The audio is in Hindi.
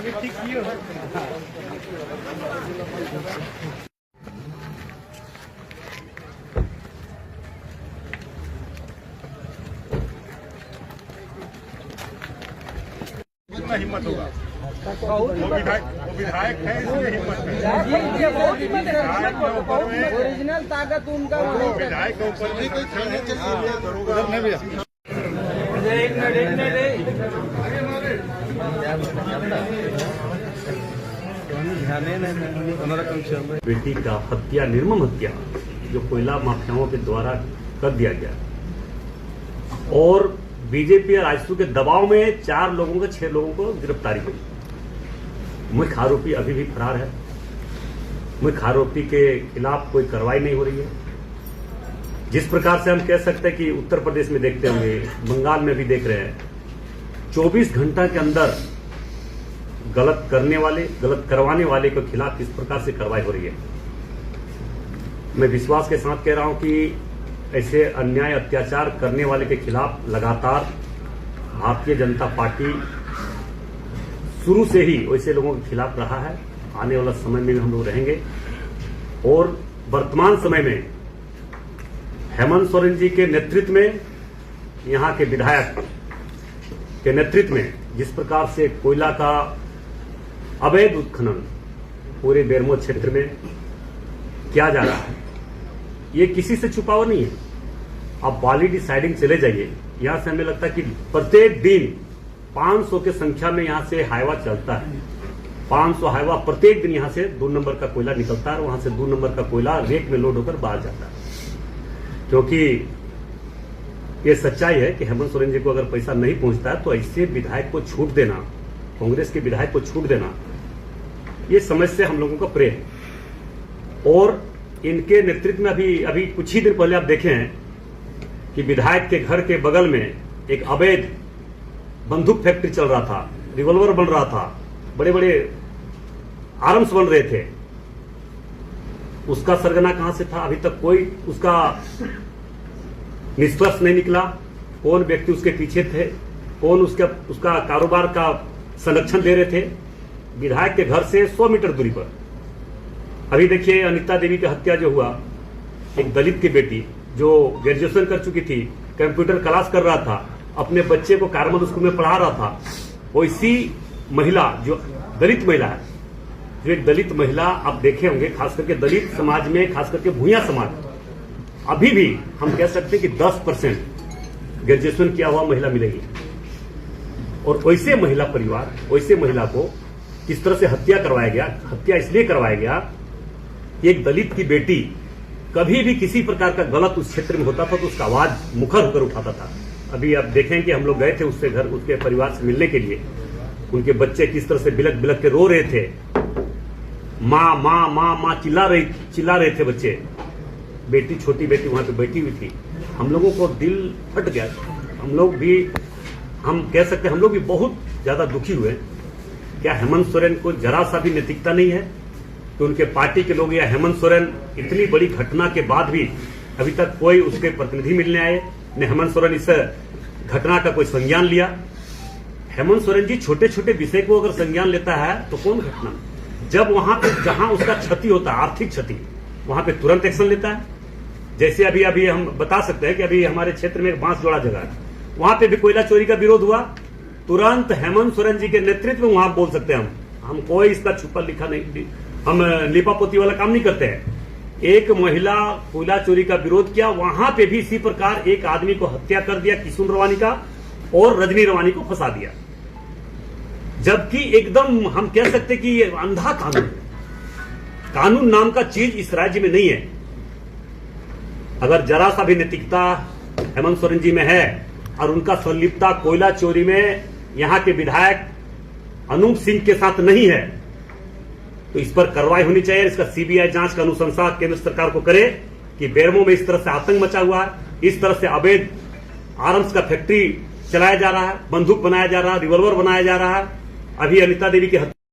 कितना हिम्मत होगा? वो विधायक है, इसलिए हिम्मत है। ओरिजिनल ताकत उनका विधायक के ऊपर बेटी का हत्या, निर्मम हत्या जो कोयला माफियाओं के द्वारा कर दिया गया, और बीजेपी और आजसू के दबाव में 4 लोगों को 6 लोगों को गिरफ्तारी हुई। मुख्य आरोपी अभी भी फरार है। मुख्य आरोपी के खिलाफ कोई कार्रवाई नहीं हो रही है। जिस प्रकार से हम कह सकते हैं कि उत्तर प्रदेश में देखते होंगे, बंगाल में भी देख रहे हैं, 24 घंटा के अंदर गलत करने वाले, गलत करवाने वाले के खिलाफ किस प्रकार से कार्रवाई हो रही है। मैं विश्वास के साथ कह रहा हूं कि ऐसे अन्याय अत्याचार करने वाले के खिलाफ लगातार भारतीय जनता पार्टी शुरू से ही वैसे लोगों के खिलाफ रहा है। आने वाला समय में भी हम लोग रहेंगे। और वर्तमान समय में हेमंत सोरेन जी के नेतृत्व में, यहां के विधायक के नेतृत्व में जिस प्रकार से कोयला का अवैध उत्खनन पूरे बेरमो क्षेत्र में किया जा रहा है, ये किसी से छुपा हुआ नहीं है। आप बालीडी साइडिंग चले जाइए, यहां से हमें लगता है कि प्रत्येक दिन 500 के संख्या में यहां से हाईवा चलता है। 500 हाईवा प्रत्येक दिन यहां से 2 नंबर का कोयला निकलता है और वहां से 2 नंबर का कोयला रेक में लोड होकर बाहर जाता है। क्योंकि ये सच्चाई है कि हेमंत सोरेन जी को अगर पैसा नहीं पहुंचता है तो ऐसे विधायक को छूट देना, कांग्रेस के विधायक को छूट देना, ये समझ से हम लोगों का प्रे है। और इनके नेतृत्व में अभी कुछ ही दिन पहले आप देखे हैं कि विधायक के घर के बगल में एक अवैध बंदूक फैक्ट्री चल रहा था, रिवॉल्वर बन रहा था, बड़े बड़े आर्म्स बन रहे थे। उसका सरगना कहां से था, अभी तक कोई उसका निष्कर्ष नहीं निकला। कौन व्यक्ति उसके पीछे थे, कौन उसका कारोबार का संरक्षण दे रहे थे। विधायक के घर से 100 मीटर दूरी पर अभी देखिए अनिता देवी की हत्या जो हुआ, एक दलित की बेटी जो ग्रेजुएशन कर चुकी थी, कंप्यूटर क्लास कर रहा था, अपने बच्चे को कारमल स्कूल में पढ़ा रहा था, वो इसी महिला जो दलित महिला है, जो एक दलित महिला आप देखे होंगे, खास करके दलित समाज में, खास करके भूया समाज, अभी भी हम कह सकते हैं कि 10% ग्रेजुएशन किया हुआ महिला मिलेगी। और वैसे महिला परिवार, वैसे महिला को किस तरह से हत्या करवाया गया। हत्या इसलिए करवाया गया कि एक दलित की बेटी कभी भी किसी प्रकार का गलत उस क्षेत्र में होता था तो उसका आवाज मुखर होकर उठाता था। अभी आप देखें कि हम लोग गए थे उससे घर, उसके परिवार से मिलने के लिए। उनके बच्चे किस तरह से बिलक बिलक के रो रहे थे, माँ माँ माँ माँ चिल्ला रहे थे बच्चे। बेटी, छोटी बेटी वहां पे बैठी हुई थी। हम लोगों को दिल फट गया। हम लोग भी, हम कह सकते हैं, हम लोग भी बहुत ज्यादा दुखी हुए। क्या हेमंत सोरेन को जरा सा भी नैतिकता नहीं है कि उनके पार्टी के लोग, या हेमंत सोरेन इतनी बड़ी घटना के बाद भी अभी तक कोई उसके प्रतिनिधि मिलने आए न हेमंत सोरेन इस घटना का कोई संज्ञान लिया। हेमंत सोरेन जी छोटे छोटे विषय को अगर संज्ञान लेता है तो कौन घटना, जब वहां पे जहां उसका क्षति होता है, आर्थिक क्षति, वहां पे तुरंत एक्शन लेता है। जैसे अभी हम बता सकते हैं कि अभी हमारे क्षेत्र में एक बांसजोड़ा जगह है, वहां पे भी कोयला चोरी का विरोध हुआ, तुरंत हेमंत सोरेन जी के नेतृत्व में वहां बोल सकते हैं हम कोई इसका छुपा लिखा नहीं, हम लिपापोती वाला काम नहीं करते हैं। एक महिला कोयला चोरी का विरोध किया, वहां पे भी इसी प्रकार एक आदमी को हत्या कर दिया, किशुन रवानी का, और रजनी रवानी को फंसा दिया। जबकि एकदम हम कह सकते कि ये अंधा कानून, कानून नाम का चीज इस राज्य में नहीं है। अगर जरा सा भी नैतिकता हेमंत सोरेन जी में है और उनका संलिप्तता कोयला चोरी में यहां के विधायक अनूप सिंह के साथ नहीं है, तो इस पर कार्रवाई होनी चाहिए। इसका सीबीआई जांच का अनुशंसा केंद्र सरकार को करे कि बेरमो में इस तरह से आतंक मचा हुआ है, इस तरह से अवैध आर्म्स का फैक्ट्री चलाया जा रहा है, बंदूक बनाया जा रहा है, रिवॉल्वर बनाया जा रहा है। अभी अनिता देवी की